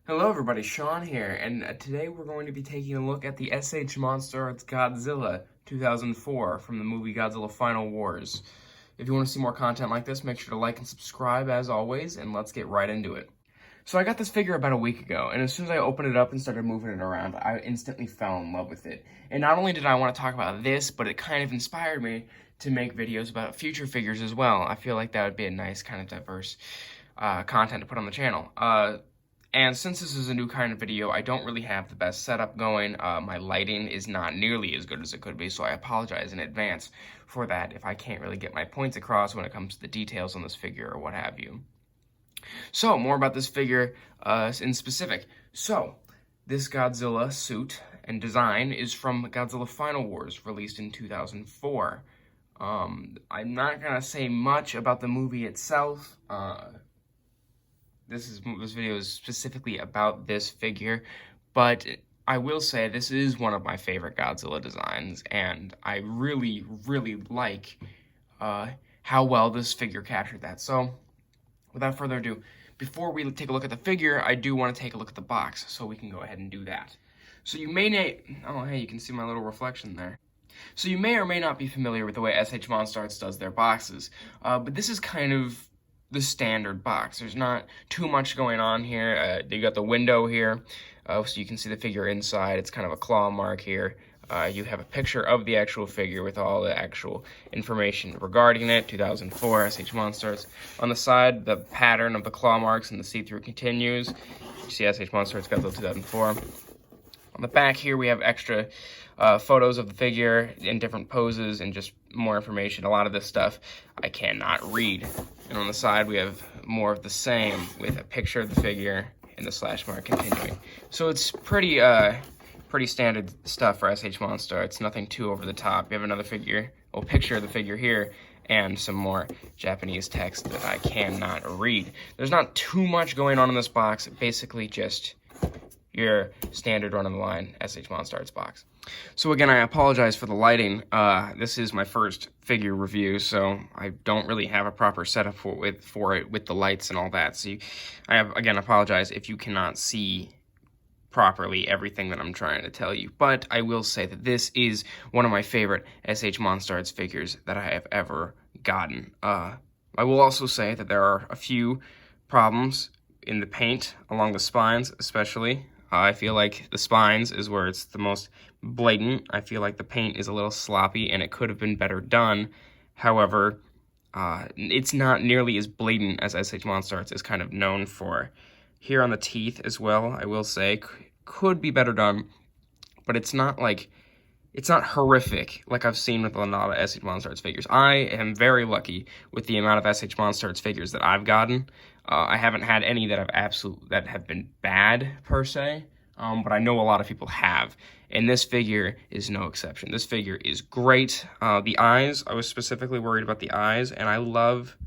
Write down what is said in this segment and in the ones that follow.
Hello everybody, Sean here, and today we're going to be taking a look at the SH Monsterarts Godzilla 2004 from the movie Godzilla Final Wars. If you want to see more content like this, make sure to like and subscribe as always, and let's get right into it. So I got this figure about a week ago, and as soon as I opened it up and started moving it around, I instantly fell in love with it. And not only did I want to talk about this, but it kind of inspired me to make videos about future figures as well. I feel like that would be a nice kind of diverse content to put on the channel. And since this is a new kind of video, I don't really have the best setup going. My lighting is not nearly as good as it could be, so I apologize in advance for that if I can't really get my points across when it comes to the details on this figure or what have you. So, more about this figure in specific. So, this Godzilla suit and design is from Godzilla Final Wars, released in 2004. I'm not going to say much about the movie itself. This video is specifically about this figure, but I will say this is one of my favorite Godzilla designs, and I really, really like how well this figure captured that. So, without further ado, before we take a look at the figure, I do want to take a look at the box, so we can go ahead and do that. So you may oh hey, you can see my little reflection there. So you may or may not be familiar with the way SH Monsterarts does their boxes, but this is kind of the standard box. There's not too much going on here. You got the window here, so you can see the figure inside. It's kind of a claw mark here. You have a picture of the actual figure with all the actual information regarding it. 2004 SH Monsterarts. On the side, the pattern of the claw marks and the see-through continues. You see SH Monsterarts Godzilla 2004. On the back here, we have extra photos of the figure in different poses and just more information. A lot of this stuff I cannot read. And on the side, we have more of the same with a picture of the figure and the slash mark continuing. So it's pretty standard stuff for SH Monsterarts. Nothing too over the top. You have another picture of the figure here, and some more Japanese text that I cannot read. There's not too much going on in this box. Basically, just your standard run-of-the-line SH Monsterarts box. So again, I apologize for the lighting. This is my first figure review, so I don't really have a proper setup for it with the lights and all that. So I apologize if you cannot see properly everything that I'm trying to tell you. But I will say that this is one of my favorite SH Monsterarts figures that I have ever gotten. I will also say that there are a few problems in the paint along the spines, especially. I feel like the spines is where it's the most blatant. I feel like the paint is a little sloppy and it could have been better done. However, it's not nearly as blatant as SH Monsterarts is kind of known for. Here on the teeth as well, I will say, could be better done, but it's not horrific like I've seen with a lot of SH Monsterarts figures. I am very lucky with the amount of SH Monsterarts figures that I've gotten. I haven't had any that have been bad per se, but I know a lot of people have, and this figure is no exception. This figure is great. The eyes, I was specifically worried about the eyes, and I love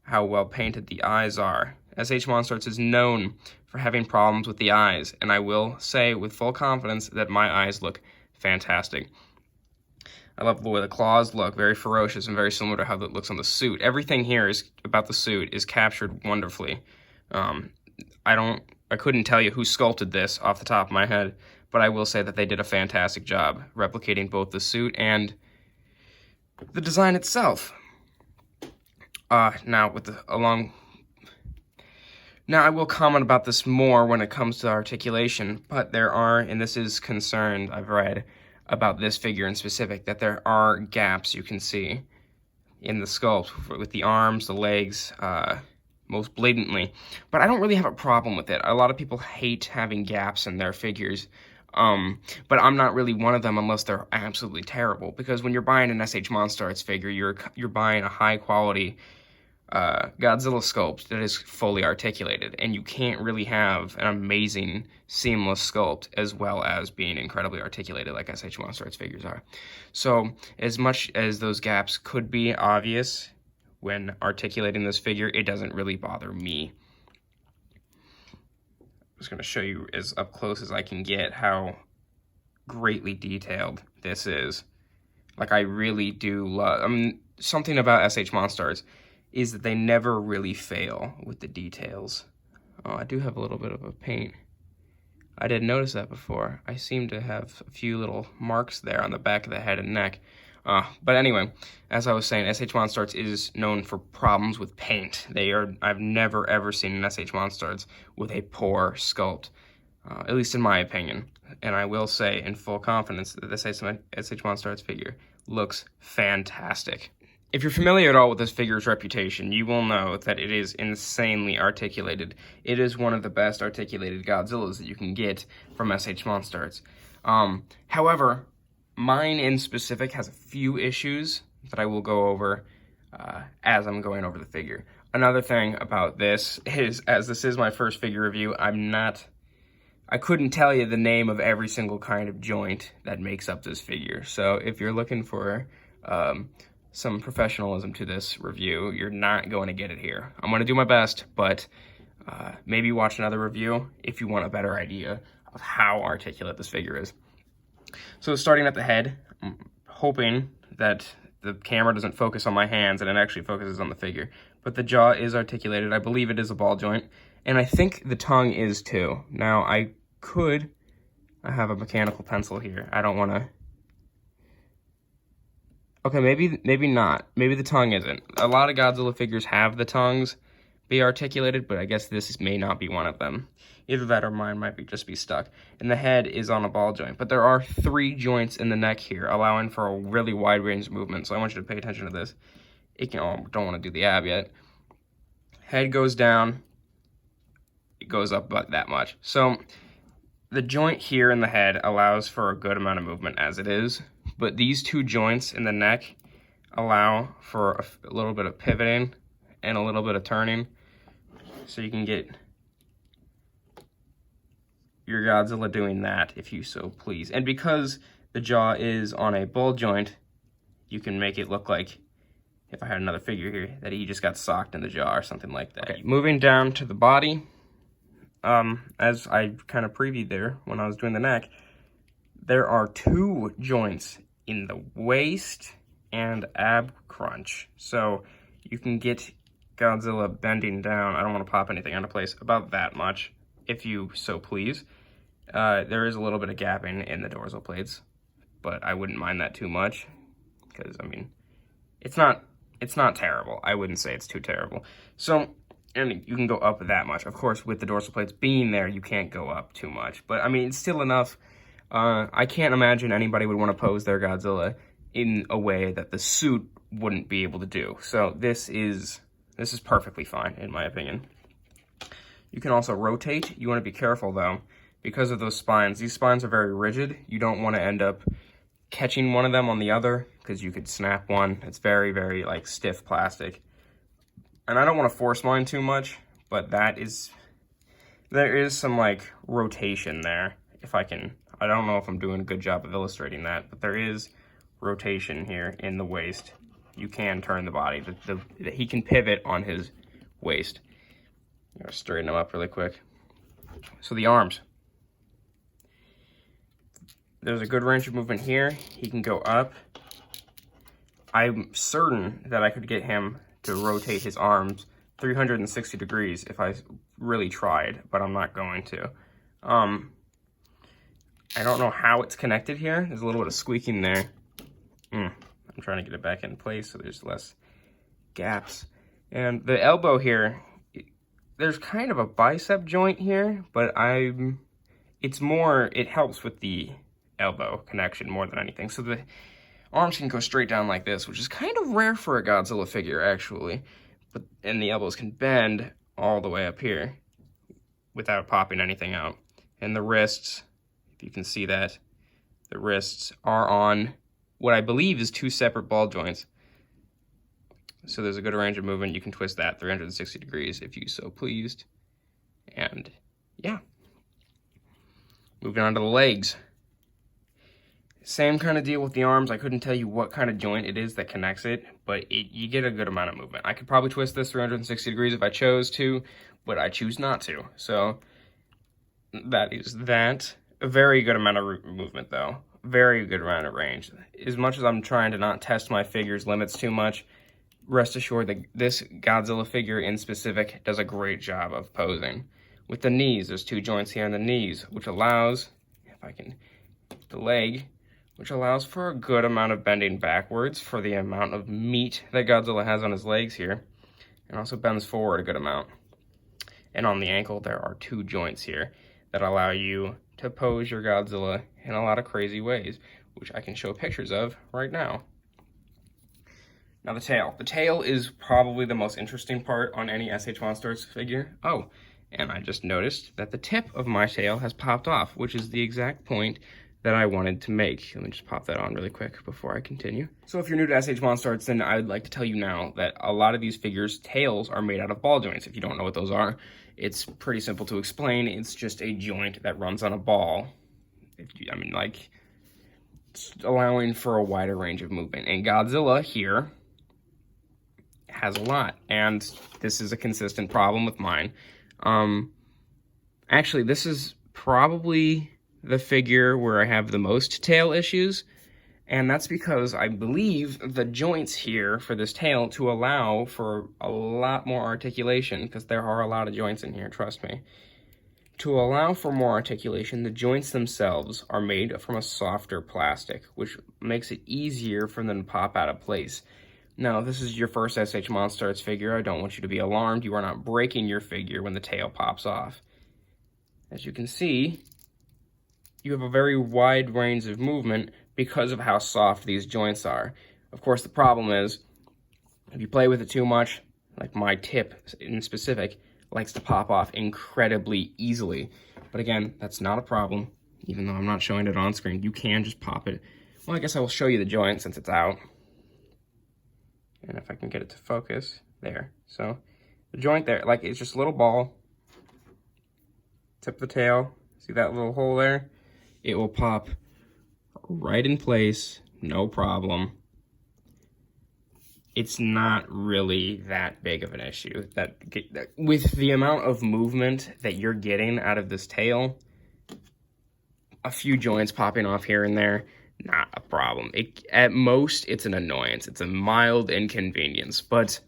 how well painted the eyes are. SH Monsterarts is known for having problems with the eyes, and I will say with full confidence that my eyes look fantastic. I love the way the claws look, very ferocious and very similar to how that looks on the suit. Everything here about the suit is captured wonderfully. I couldn't tell you who sculpted this off the top of my head, but I will say that they did a fantastic job replicating both the suit and the design itself. Now I will comment about this more when it comes to articulation, but there are, and this is concerned, I've read about this figure in specific, that there are gaps you can see in the sculpt with the arms, the legs, most blatantly. But I don't really have a problem with it. A lot of people hate having gaps in their figures, but I'm not really one of them unless they're absolutely terrible. Because when you're buying an SH Monsterarts figure, you're buying a high quality Godzilla sculpt that is fully articulated, and you can't really have an amazing seamless sculpt as well as being incredibly articulated like SH Monsterarts figures are. So as much as those gaps could be obvious when articulating this figure, it doesn't really bother me. I'm just going to show you as up close as I can get how greatly detailed this is. Like, I really do love, something about SH Monsterarts is that they never really fail with the details. Oh, I do have a little bit of a paint I didn't notice that before. I seem to have a few little marks there on the back of the head and neck. But anyway, as I was saying, SH Monsterarts is known for problems with paint. I've never ever seen an SH Monsterarts with a poor sculpt, at least in my opinion. And I will say in full confidence that this SH Monsterarts figure looks fantastic. If you're familiar at all with this figure's reputation, you will know that it is insanely articulated. It is one of the best articulated Godzillas that you can get from SH Monsterarts. However, mine in specific has a few issues that I will go over as I'm going over the figure. Another thing about this is, as this is my first figure review, I couldn't tell you the name of every single kind of joint that makes up this figure. So if you're looking for some professionalism to this review, you're not going to get it here. I'm going to do my best, but maybe watch another review if you want a better idea of how articulate this figure is. So starting at the head, I'm hoping that the camera doesn't focus on my hands and it actually focuses on the figure. But the jaw is articulated. I believe it is a ball joint. And I think the tongue is too. Now, I have a mechanical pencil here. I don't want to... Okay, maybe not. Maybe the tongue isn't. A lot of Godzilla figures have the tongues be articulated, but I guess this may not be one of them. Either that or mine might just be stuck. And the head is on a ball joint. But there are 3 joints in the neck here, allowing for a really wide range of movement. So I want you to pay attention to this. Don't want to do the ab yet. Head goes down. It goes up about that much. So the joint here in the head allows for a good amount of movement as it is. But these 2 joints in the neck allow for a little bit of pivoting and a little bit of turning. So you can get your Godzilla doing that if you so please. And because the jaw is on a ball joint, you can make it look like, if I had another figure here, that he just got socked in the jaw or something like that. Okay, moving down to the body, as I kind of previewed there when I was doing the neck, there are 2 joints in the waist and ab crunch. So you can get Godzilla bending down, I don't want to pop anything out of place, about that much, if you so please. There is a little bit of gapping in the dorsal plates, but I wouldn't mind that too much, because, I mean, it's not terrible. I wouldn't say it's too terrible. So, and you can go up that much. Of course, with the dorsal plates being there, you can't go up too much. But, I mean, it's still enough. I can't imagine anybody would want to pose their Godzilla in a way that the suit wouldn't be able to do. So this is perfectly fine, in my opinion. You can also rotate. You want to be careful, though, because of those spines. These spines are very rigid. You don't want to end up catching one of them on the other, because you could snap one. It's very, very, like, stiff plastic. And I don't want to force mine too much, but there is some, like, rotation there, if I can. I don't know if I'm doing a good job of illustrating that, but there is rotation here in the waist. You can turn the body. He can pivot on his waist. I'm gonna straighten him up really quick. So the arms. There's a good range of movement here. He can go up. I'm certain that I could get him to rotate his arms 360 degrees if I really tried, but I'm not going to. I don't know how it's connected here. There's a little bit of squeaking there. I'm trying to get it back in place so there's less gaps. And the elbow here, there's kind of a bicep joint here, but it helps with the elbow connection more than anything. So the arms can go straight down like this, which is kind of rare for a Godzilla figure, actually. And the elbows can bend all the way up here without popping anything out. And the wrists, if you can see that, the wrists are on what I believe is 2 separate ball joints. So there's a good range of movement. You can twist that 360 degrees if you so pleased. And yeah. Moving on to the legs. Same kind of deal with the arms. I couldn't tell you what kind of joint it is that connects it, but you get a good amount of movement. I could probably twist this 360 degrees if I chose to, but I choose not to. So that is that. A very good amount of movement, though. Very good amount of range. As much as I'm trying to not test my figure's limits too much, rest assured that this Godzilla figure in specific does a great job of posing with the knees. There's 2 joints here in the knees, which allows, if I can, the leg, which allows for a good amount of bending backwards for the amount of meat that Godzilla has on his legs here, and also bends forward a good amount. And on the ankle, there are 2 joints here that allow you to pose your Godzilla in a lot of crazy ways, which I can show pictures of right now. Now the tail. The tail is probably the most interesting part on any SH Monsterarts figure. Oh, and I just noticed that the tip of my tail has popped off, which is the exact point that I wanted to make. Let me just pop that on really quick before I continue. So if you're new to SH Monsterarts, then I would like to tell you now that a lot of these figures' tails are made out of ball joints. If you don't know what those are, it's pretty simple to explain. It's just a joint that runs on a ball. It's allowing for a wider range of movement. And Godzilla here has a lot, and this is a consistent problem with mine. Actually, this is probably the figure where I have the most tail issues, and that's because I believe the joints here for this tail to allow for a lot more articulation, because there are a lot of joints in here, trust me. To allow for more articulation, the joints themselves are made from a softer plastic, which makes it easier for them to pop out of place. Now, if this is your first SH Monsterarts figure, I don't want you to be alarmed. You are not breaking your figure when the tail pops off. As you can see, you have a very wide range of movement because of how soft these joints are. Of course, the problem is, if you play with it too much, like my tip in specific, likes to pop off incredibly easily. But again, that's not a problem, even though I'm not showing it on screen. You can just pop it. Well, I guess I will show you the joint since it's out. And if I can get it to focus, there. So the joint there, like, it's just a little ball. Tip the tail, see that little hole there? It will pop right in place, no problem. It's not really that big of an issue. That with the amount of movement that you're getting out of this tail, a few joints popping off here and there, not a problem. At most, it's an annoyance. It's a mild inconvenience, but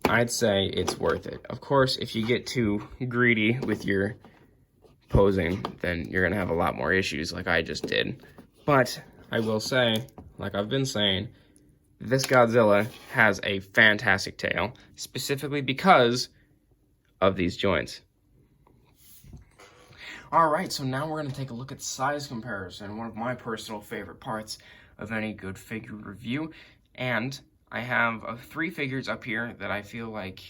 I'd say it's worth it. Of course, if you get too greedy with your posing, then you're gonna have a lot more issues like I just did. But I will say, like I've been saying, this Godzilla has a fantastic tail, specifically because of these joints. Alright, so now we're going to take a look at size comparison, one of my personal favorite parts of any good figure review. And I have 3 figures up here that I feel like,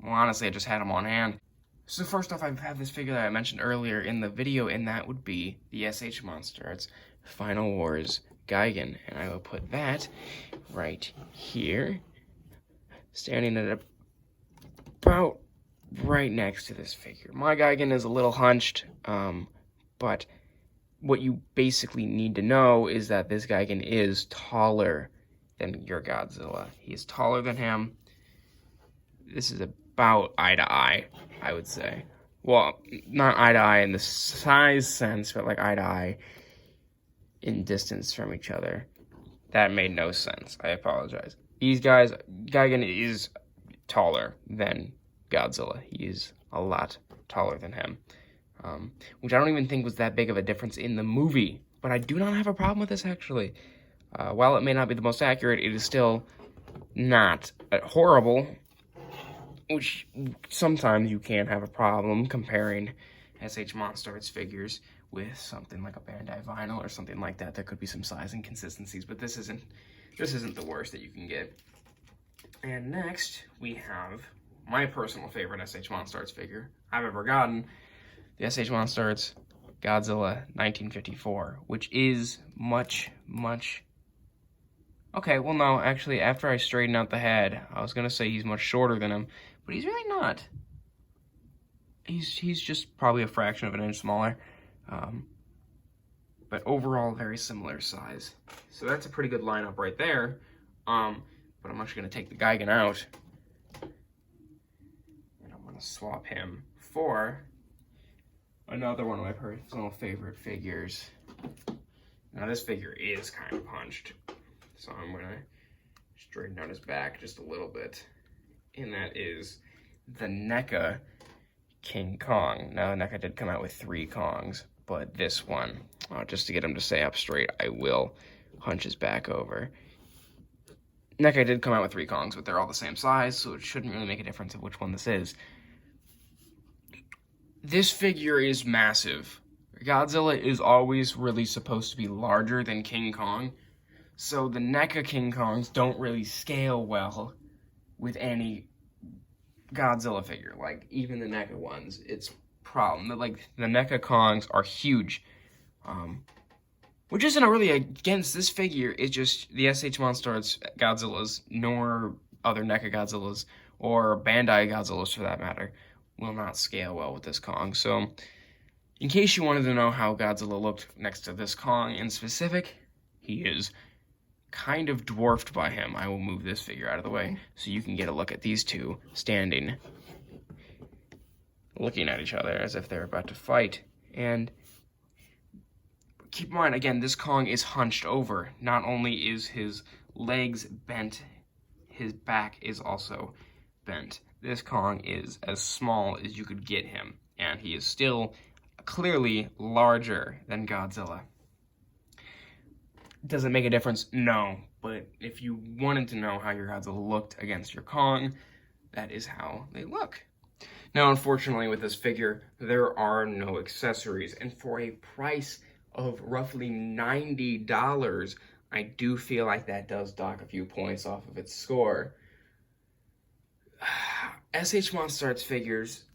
well, honestly, I just had them on hand. So first off, I have this figure that I mentioned earlier in the video, and that would be the SH Monsterarts Final Wars Gigan. And I will put that right here, standing at about right next to this figure. My Gigan is a little hunched, but what you basically need to know is that this Gigan is taller than your Godzilla. He is taller than him. This is about eye to eye, I would say. Well, not eye to eye in the size sense, but like eye to eye in distance from each other. That made no sense. I apologize. These guys, Gigan is taller than Godzilla. He is a lot taller than him, which I don't even think was that big of a difference in the movie, but I do not have a problem with this, actually. While it may not be the most accurate, it is still not horrible, which sometimes you can have a problem comparing SH Monsterarts figures with something like a Bandai Vinyl or something like that. There could be some size inconsistencies, but this isn't the worst that you can get. And next, we have my personal favorite SH Monsterarts figure I've ever gotten, the SH Monsterarts Godzilla 1954, which is much... Okay, well, no, actually, after I straighten out the head, I was going to say he's much shorter than him, but he's really not. He's just probably a fraction of an inch smaller, but overall, very similar size. So that's a pretty good lineup right there, but I'm actually going to take the Gigan out, swap him for another one of my personal favorite figures. Now this figure is kind of hunched, so I'm gonna straighten out his back just a little bit, and that is the NECA King Kong. Now, NECA did come out with 3 Kongs, but this one, just to get him to stay up straight, I will hunch his back over. NECA did come out with 3 Kongs, but they're all the same size, so it shouldn't really make a difference of which one this is. This figure is massive. Godzilla is always really supposed to be larger than King Kong, so the NECA King Kongs don't really scale well with any Godzilla figure. Like, even the NECA ones, it's a problem. Like, the NECA Kongs are huge. Which isn't really against this figure, it's just the SH Monsterarts Godzillas, nor other NECA Godzillas, or Bandai Godzillas for that matter, will not scale well with this Kong. So, in case you wanted to know how Godzilla looked next to this Kong in specific, he is kind of dwarfed by him. I will move this figure out of the way so you can get a look at these two standing, looking at each other as if they're about to fight. And keep in mind, again, this Kong is hunched over. Not only is his legs bent, his back is also bent. This Kong is as small as you could get him, and he is still clearly larger than Godzilla. Does it make a difference? No, but if you wanted to know how your Godzilla looked against your Kong, that is how they look. Now, unfortunately, with this figure, there are no accessories, and for a price of roughly $90, I do feel like that does dock a few points off of its score. SH Monsterarts figures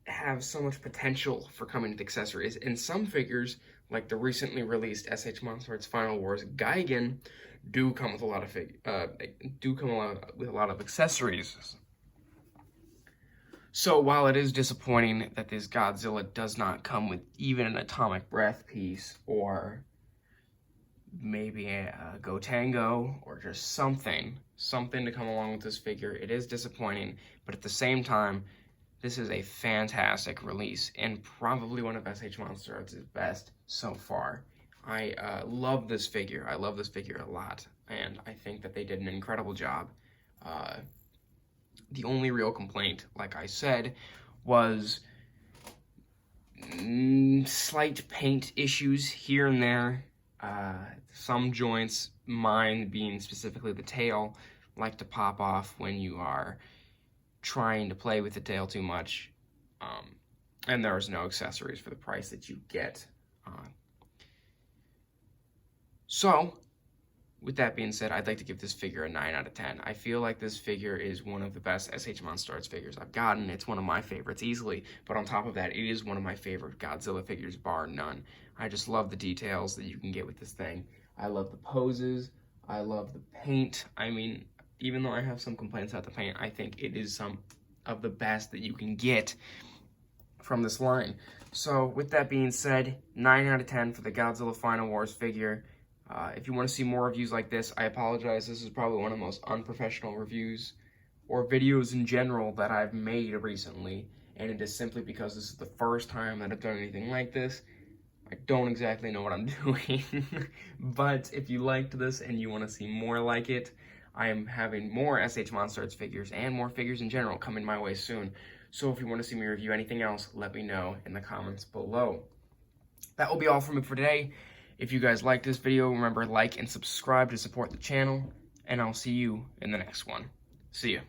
have so much potential for coming with accessories, and some figures, like the recently released SH Monsterarts Final Wars Gigan, do come with a lot of accessories. So while it is disappointing that this Godzilla does not come with even an atomic breath piece, or maybe a Gotengo, or just something to come along with this figure, it is disappointing, but at the same time, this is a fantastic release, and probably one of SH Monsterarts' best so far. I love this figure. I love this figure a lot, and I think that they did an incredible job. The only real complaint, like I said, was slight paint issues here and there. Some joints, mine being specifically the tail, like to pop off when you are trying to play with the tail too much, and there's no accessories for the price that you get. So, with that being said, I'd like to give this figure a 9 out of 10. I feel like this figure is one of the best SH Monsterarts figures I've gotten. It's one of my favorites easily, but on top of that, it is one of my favorite Godzilla figures, bar none. I just love the details that you can get with this thing. I love the poses. I love the paint. I mean, even though I have some complaints about the paint, I think it is some of the best that you can get from this line. So, with that being said, 9 out of 10 for the Godzilla Final Wars figure. If you want to see more reviews like this, I apologize. This is probably one of the most unprofessional reviews or videos in general that I've made recently, and it is simply because this is the first time that I've done anything like this. I don't exactly know what I'm doing, but if you liked this and you want to see more like it, I am having more SH Monsterarts figures and more figures in general coming my way soon. So if you want to see me review anything else, let me know in the comments below. That will be all from me for today. If you guys like this video, remember like and subscribe to support the channel, and I'll see you in the next one. See ya.